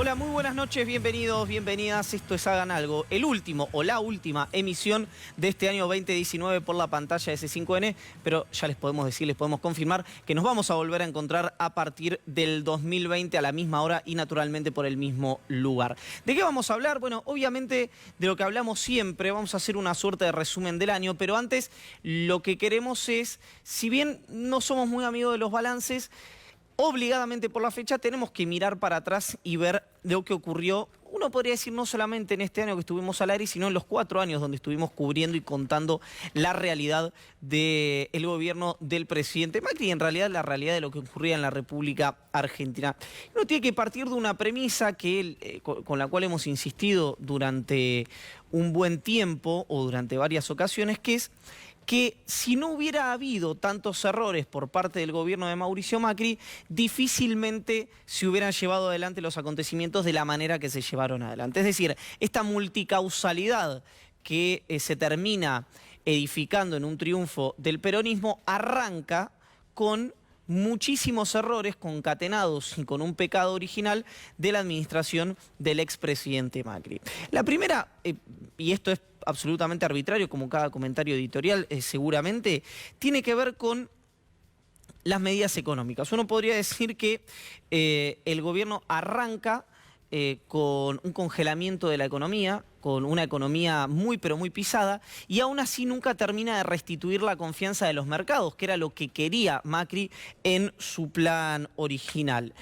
Hola, muy buenas noches, bienvenidos, bienvenidas. Esto es Hagan Algo, el último o la última emisión de este año 2019 por la pantalla de C5N, pero ya les podemos decir, les podemos confirmar que nos vamos a volver a encontrar a partir del 2020 a la misma hora y naturalmente por el mismo lugar. ¿De qué vamos a hablar? Bueno, obviamente de lo que hablamos siempre, vamos a hacer una suerte de resumen del año, pero antes lo que queremos es, si bien no somos muy amigos de los balances, obligadamente por la fecha tenemos que mirar para atrás y ver lo que ocurrió, uno podría decir no solamente en este año que estuvimos al aire, sino en los 4 años donde estuvimos cubriendo y contando la realidad del gobierno del presidente Macri y en realidad la realidad de lo que ocurría en la República Argentina. Uno tiene que partir de una premisa que con la cual hemos insistido durante un buen tiempo o durante varias ocasiones, que es que si no hubiera habido tantos errores por parte del gobierno de Mauricio Macri, difícilmente se hubieran llevado adelante los acontecimientos de la manera que se llevaron adelante. Es decir, esta multicausalidad que se termina edificando en un triunfo del peronismo arranca con muchísimos errores concatenados y con un pecado original de la administración del expresidente Macri. La primera, y esto es absolutamente arbitrario, como cada comentario editorial seguramente, tiene que ver con las medidas económicas. Uno podría decir que el gobierno arranca con un congelamiento de la economía, con una economía muy pero muy pisada, y aún así nunca termina de restituir la confianza de los mercados, que era lo que quería Macri en su plan original.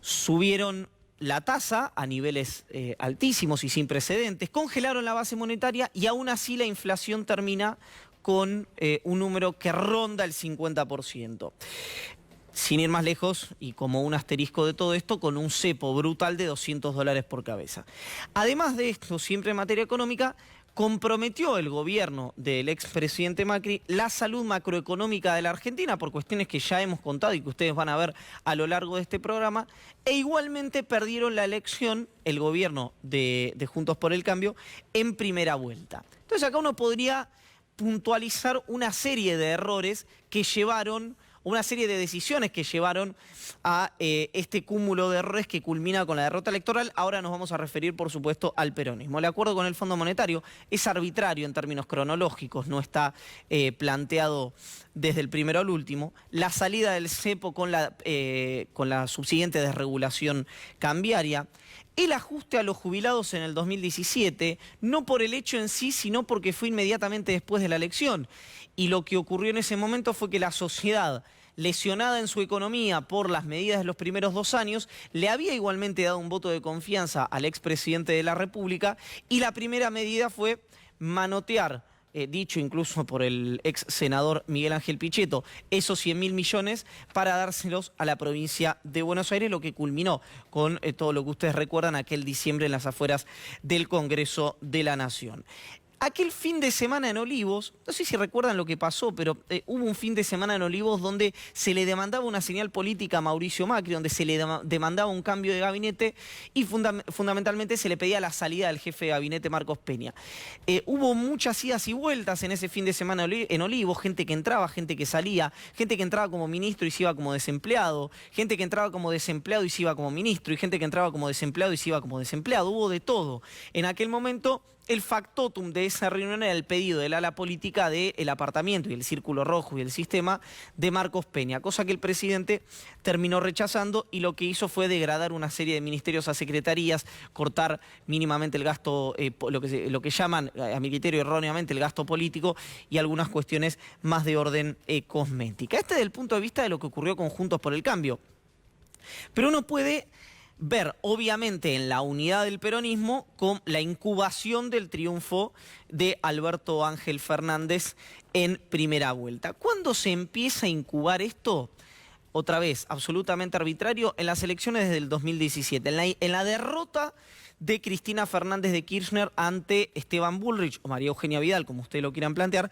Subieron la tasa a niveles altísimos y sin precedentes, congelaron la base monetaria y aún así la inflación termina con un número que ronda el 50%. Sin ir más lejos, y como un asterisco de todo esto, con un cepo brutal de $200 por cabeza. Además de esto, siempre en materia económica, comprometió el gobierno del expresidente Macri la salud macroeconómica de la Argentina por cuestiones que ya hemos contado y que ustedes van a ver a lo largo de este programa, e igualmente perdieron la elección el gobierno de Juntos por el Cambio en primera vuelta. Entonces acá uno podría puntualizar una serie de errores que llevaron, una serie de decisiones que llevaron a este cúmulo de errores que culmina con la derrota electoral. Ahora nos vamos a referir, por supuesto, al peronismo. El acuerdo con el Fondo Monetario es arbitrario en términos cronológicos, no está planteado desde el primero al último. La salida del cepo con la subsiguiente desregulación cambiaria. El ajuste a los jubilados en el 2017, no por el hecho en sí, sino porque fue inmediatamente después de la elección. Y lo que ocurrió en ese momento fue que la sociedad, lesionada en su economía por las medidas de los primeros 2 años, le había igualmente dado un voto de confianza al expresidente de la República y la primera medida fue manotear, dicho incluso por el ex senador Miguel Ángel Pichetto, esos 100.000 millones para dárselos a la provincia de Buenos Aires, lo que culminó con todo lo que ustedes recuerdan aquel diciembre en las afueras del Congreso de la Nación. Aquel fin de semana en Olivos, no sé si recuerdan lo que pasó, pero hubo un fin de semana en Olivos donde se le demandaba una señal política a Mauricio Macri, donde se le demandaba un cambio de gabinete y fundamentalmente se le pedía la salida del jefe de gabinete Marcos Peña. Hubo muchas idas y vueltas en ese fin de semana en Olivos, gente que entraba, gente que salía, gente que entraba como ministro y se iba como desempleado, gente que entraba como desempleado y se iba como ministro, y gente que entraba como desempleado y se iba como desempleado. Hubo de todo. En aquel momento, el factotum de esa reunión era el pedido del ala política del apartamiento y el círculo rojo y el sistema de Marcos Peña, cosa que el presidente terminó rechazando y lo que hizo fue degradar una serie de ministerios a secretarías, cortar mínimamente el gasto, lo que llaman, a mi criterio erróneamente, el gasto político y algunas cuestiones más de orden cosmética. Este es el punto de vista de lo que ocurrió con Juntos por el Cambio. Pero uno puede ver, obviamente, en la unidad del peronismo con la incubación del triunfo de Alberto Ángel Fernández en primera vuelta. ¿Cuándo se empieza a incubar esto? Otra vez, absolutamente arbitrario, en las elecciones desde el 2017, en la derrota de Cristina Fernández de Kirchner ante Esteban Bullrich o María Eugenia Vidal, como ustedes lo quieran plantear,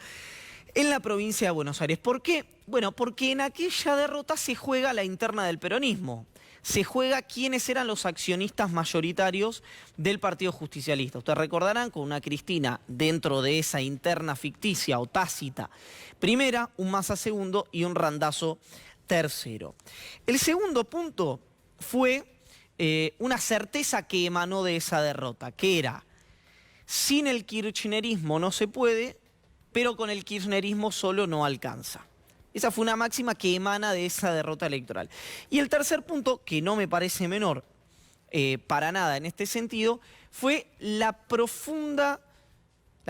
en la provincia de Buenos Aires. ¿Por qué? Bueno, porque en aquella derrota se juega la interna del peronismo. Se juega quiénes eran los accionistas mayoritarios del Partido Justicialista. Ustedes recordarán, con una Cristina dentro de esa interna ficticia o tácita primera, un Massa segundo y un Randazzo tercero. El segundo punto fue una certeza que emanó de esa derrota, que era: sin el kirchnerismo no se puede, pero con el kirchnerismo solo no alcanza. Esa fue una máxima que emana de esa derrota electoral. Y el tercer punto, que no me parece menor para nada en este sentido, fue la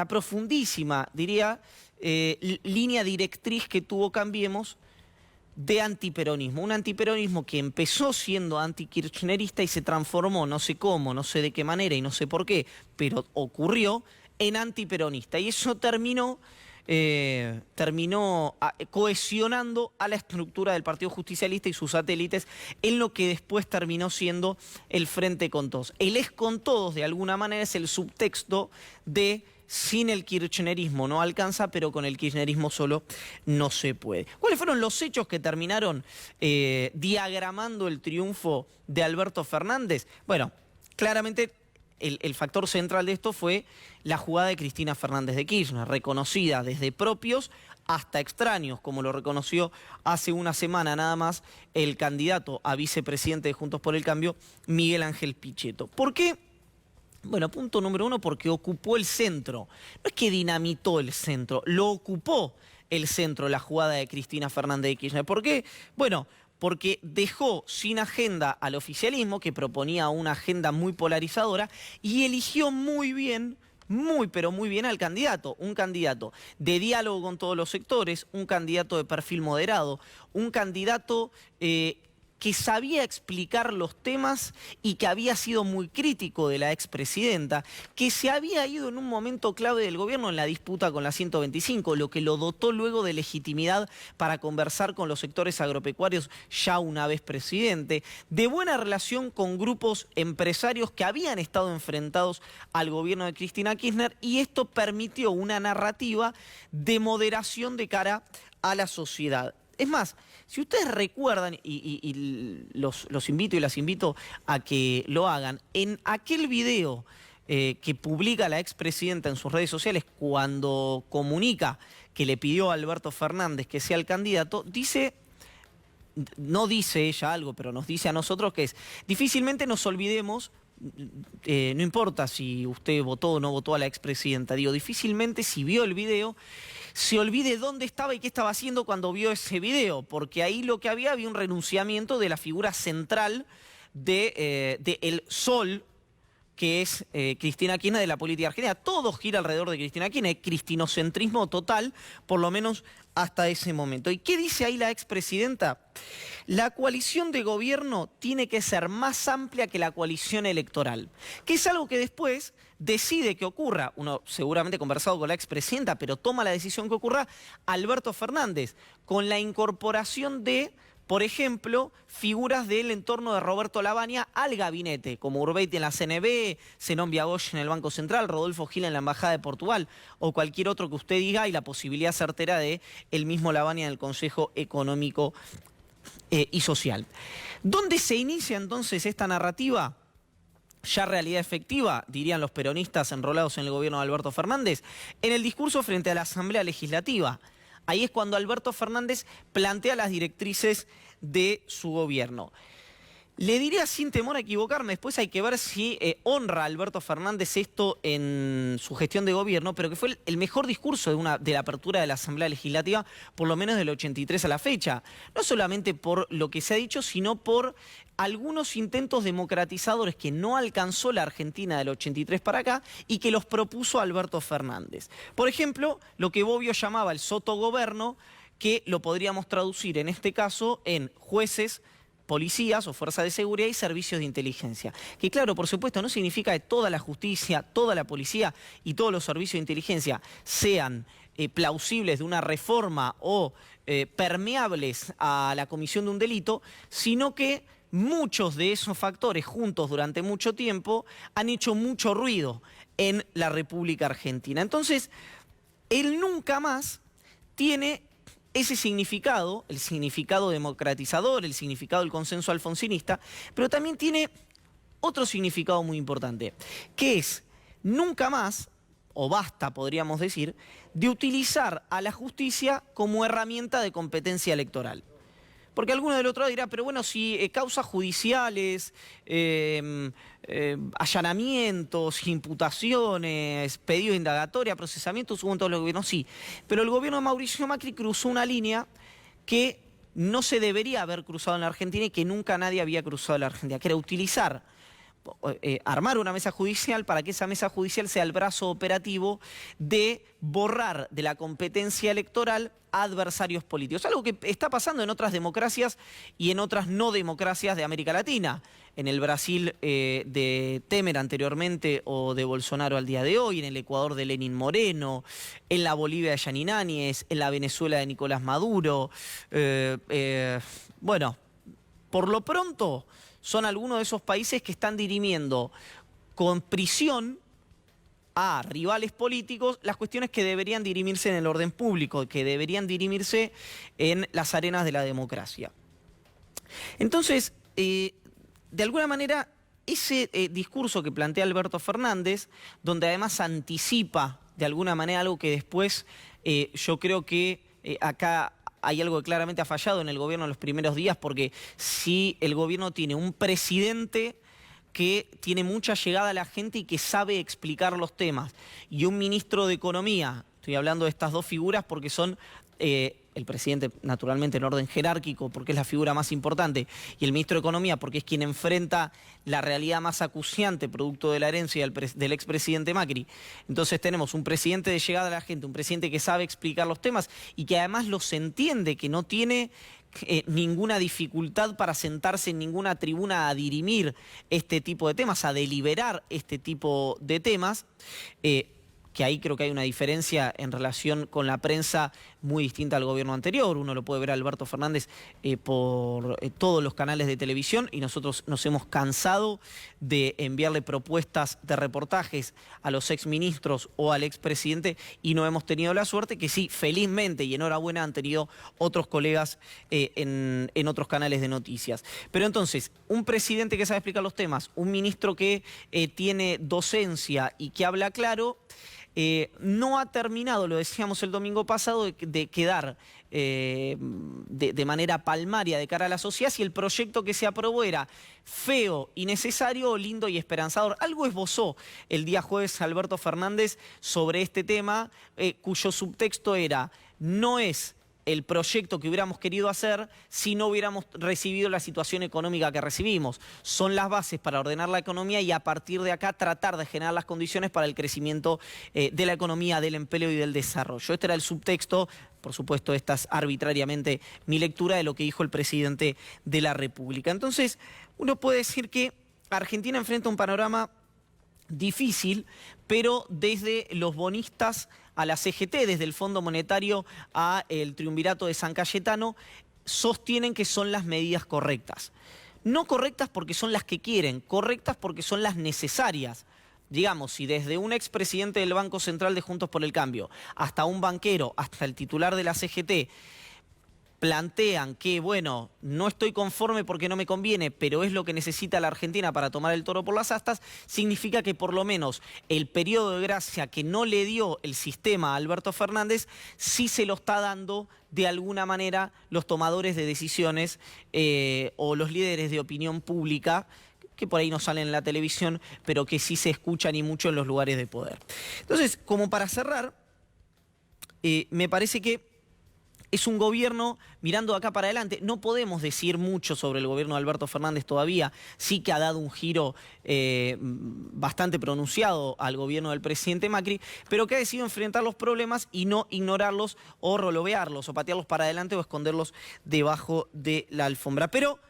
profundísima, diría, línea directriz que tuvo Cambiemos de antiperonismo. Un antiperonismo que empezó siendo antikirchnerista y se transformó, no sé cómo, no sé de qué manera y no sé por qué, pero ocurrió, en antiperonista. Y eso terminó cohesionando a la estructura del Partido Justicialista y sus satélites en lo que después terminó siendo el Frente con Todos. El es con todos, de alguna manera, es el subtexto de: sin el kirchnerismo no alcanza, pero con el kirchnerismo solo no se puede. ¿Cuáles fueron los hechos que terminaron diagramando el triunfo de Alberto Fernández? Bueno, claramente el factor central de esto fue la jugada de Cristina Fernández de Kirchner, reconocida desde propios hasta extraños, como lo reconoció hace una semana nada más el candidato a vicepresidente de Juntos por el Cambio, Miguel Ángel Pichetto. ¿Por qué? Bueno, punto número uno, porque ocupó el centro. No es que dinamitó el centro, lo ocupó el centro, la jugada de Cristina Fernández de Kirchner. ¿Por qué? Bueno, porque dejó sin agenda al oficialismo, que proponía una agenda muy polarizadora, y eligió muy bien, pero muy bien al candidato. Un candidato de diálogo con todos los sectores, un candidato de perfil moderado, un candidato que sabía explicar los temas y que había sido muy crítico de la expresidenta, que se había ido en un momento clave del gobierno en la disputa con la 125, lo que lo dotó luego de legitimidad para conversar con los sectores agropecuarios ya una vez presidente, de buena relación con grupos empresarios que habían estado enfrentados al gobierno de Cristina Kirchner, y esto permitió una narrativa de moderación de cara a la sociedad. Es más, si ustedes recuerdan, y los invito y las invito a que lo hagan, en aquel video que publica la expresidenta en sus redes sociales cuando comunica que le pidió a Alberto Fernández que sea el candidato, no dice ella algo, pero nos dice a nosotros que es: difícilmente nos olvidemos, no importa si usted votó o no votó a la expresidenta, digo, difícilmente si vio el video se olvide dónde estaba y qué estaba haciendo cuando vio ese video, porque ahí lo que había un renunciamiento de la figura central de el sol, que es Cristina Kirchner, de la política argentina. Todo gira alrededor de Cristina Kirchner, hay cristinocentrismo total, por lo menos hasta ese momento. ¿Y qué dice ahí la expresidenta? La coalición de gobierno tiene que ser más amplia que la coalición electoral, que es algo que después decide que ocurra, uno seguramente conversado con la expresidenta, pero toma la decisión que ocurra Alberto Fernández, con la incorporación de, por ejemplo, figuras del entorno de Roberto Lavagna al gabinete, como Urbeiti en la CNB, Zenón Biagoy en el Banco Central, Rodolfo Gil en la Embajada de Portugal, o cualquier otro que usted diga, y la posibilidad certera de el mismo Lavagna en el Consejo Económico y Social. ¿Dónde se inicia entonces esta narrativa? Ya realidad efectiva, dirían los peronistas enrolados en el gobierno de Alberto Fernández, en el discurso frente a la Asamblea Legislativa. Ahí es cuando Alberto Fernández plantea las directrices de su gobierno. Le diría sin temor a equivocarme, después hay que ver si honra a Alberto Fernández esto en su gestión de gobierno, pero que fue el mejor discurso de la apertura de la Asamblea Legislativa, por lo menos del 83 a la fecha. No solamente por lo que se ha dicho, sino por algunos intentos democratizadores que no alcanzó la Argentina del 83 para acá y que los propuso Alberto Fernández. Por ejemplo, lo que Bobbio llamaba el sotogoberno, que lo podríamos traducir en este caso en jueces, policías o fuerzas de seguridad y servicios de inteligencia. Que claro, por supuesto, no significa que toda la justicia, toda la policía y todos los servicios de inteligencia sean plausibles de una reforma o permeables a la comisión de un delito, sino que muchos de esos factores juntos durante mucho tiempo han hecho mucho ruido en la República Argentina. Entonces, el nunca más tiene ese significado, el significado democratizador, el significado del consenso alfonsinista, pero también tiene otro significado muy importante, que es nunca más, o basta, podríamos decir, de utilizar a la justicia como herramienta de competencia electoral. Porque alguno del otro lado dirá, pero bueno, si causas judiciales, allanamientos, imputaciones, pedidos de indagatoria, procesamientos, hubo en todos los gobiernos, sí. Pero el gobierno de Mauricio Macri cruzó una línea que no se debería haber cruzado en la Argentina y que nunca nadie había cruzado en la Argentina, que era utilizar, armar una mesa judicial para que esa mesa judicial sea el brazo operativo de borrar de la competencia electoral a adversarios políticos. Algo que está pasando en otras democracias y en otras no democracias de América Latina. En el Brasil de Temer anteriormente o de Bolsonaro al día de hoy, en el Ecuador de Lenín Moreno, en la Bolivia de Yanin Áñez, en la Venezuela de Nicolás Maduro. Bueno, por lo pronto son algunos de esos países que están dirimiendo con prisión a rivales políticos las cuestiones que deberían dirimirse en el orden público, que deberían dirimirse en las arenas de la democracia. Entonces, de alguna manera, ese discurso que plantea Alberto Fernández, donde además anticipa de alguna manera algo que después yo creo que acá hay algo que claramente ha fallado en el gobierno en los primeros días, porque si el gobierno tiene un presidente que tiene mucha llegada a la gente y que sabe explicar los temas, y un ministro de Economía, estoy hablando de estas dos figuras porque son el presidente naturalmente en orden jerárquico porque es la figura más importante, y el ministro de Economía porque es quien enfrenta la realidad más acuciante producto de la herencia del expresidente Macri. Entonces tenemos un presidente de llegada a la gente, un presidente que sabe explicar los temas y que además los entiende, que no tiene ninguna dificultad para sentarse en ninguna tribuna a dirimir este tipo de temas, a deliberar este tipo de temas, que ahí creo que hay una diferencia en relación con la prensa muy distinta al gobierno anterior. Uno lo puede ver a Alberto Fernández por todos los canales de televisión, y nosotros nos hemos cansado de enviarle propuestas de reportajes a los exministros o al expresidente y no hemos tenido la suerte que sí, felizmente y enhorabuena, han tenido otros colegas en otros canales de noticias. Pero entonces, un presidente que sabe explicar los temas, un ministro que tiene docencia y que habla claro, no ha terminado, lo decíamos el domingo pasado, de quedar de manera palmaria de cara a la sociedad si el proyecto que se aprobó era feo, innecesario, lindo y esperanzador. Algo esbozó el día jueves Alberto Fernández sobre este tema, cuyo subtexto era: no es el proyecto que hubiéramos querido hacer si no hubiéramos recibido la situación económica que recibimos. Son las bases para ordenar la economía y a partir de acá tratar de generar las condiciones para el crecimiento de la economía, del empleo y del desarrollo. Este era el subtexto. Por supuesto, esta es arbitrariamente mi lectura de lo que dijo el presidente de la República. Entonces, uno puede decir que Argentina enfrenta un panorama difícil, pero desde los bonistas a la CGT, desde el Fondo Monetario a el Triunvirato de San Cayetano, sostienen que son las medidas correctas. No correctas porque son las que quieren, correctas porque son las necesarias. Digamos, si desde un expresidente del Banco Central de Juntos por el Cambio, hasta un banquero, hasta el titular de la CGT, plantean que, bueno, no estoy conforme porque no me conviene, pero es lo que necesita la Argentina para tomar el toro por las astas, significa que por lo menos el periodo de gracia que no le dio el sistema a Alberto Fernández, sí se lo está dando de alguna manera los tomadores de decisiones o los líderes de opinión pública, que por ahí no salen en la televisión, pero que sí se escuchan y mucho en los lugares de poder. Entonces, como para cerrar, me parece que es un gobierno mirando acá para adelante. No podemos decir mucho sobre el gobierno de Alberto Fernández todavía. Sí que ha dado un giro bastante pronunciado al gobierno del presidente Macri, pero que ha decidido enfrentar los problemas y no ignorarlos o rolovearlos o patearlos para adelante o esconderlos debajo de la alfombra. Pero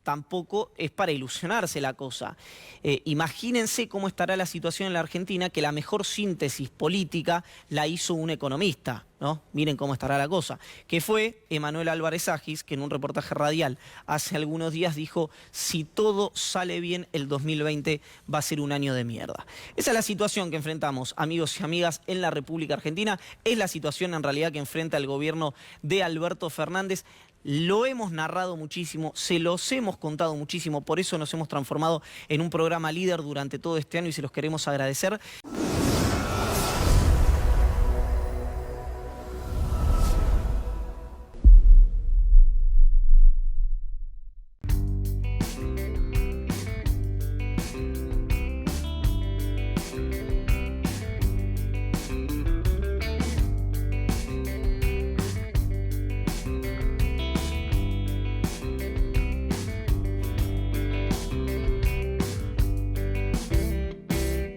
tampoco es para ilusionarse la cosa. Imagínense cómo estará la situación en la Argentina, que la mejor síntesis política la hizo un economista, ¿no? Miren cómo estará la cosa, que fue Emanuel Álvarez Agis, que en un reportaje radial hace algunos días dijo: si todo sale bien, el 2020 va a ser un año de mierda. Esa es la situación que enfrentamos, amigos y amigas, en la República Argentina. Es la situación en realidad que enfrenta el gobierno de Alberto Fernández. Lo hemos narrado muchísimo, se los hemos contado muchísimo, por eso nos hemos transformado en un programa líder durante todo este año y se los queremos agradecer.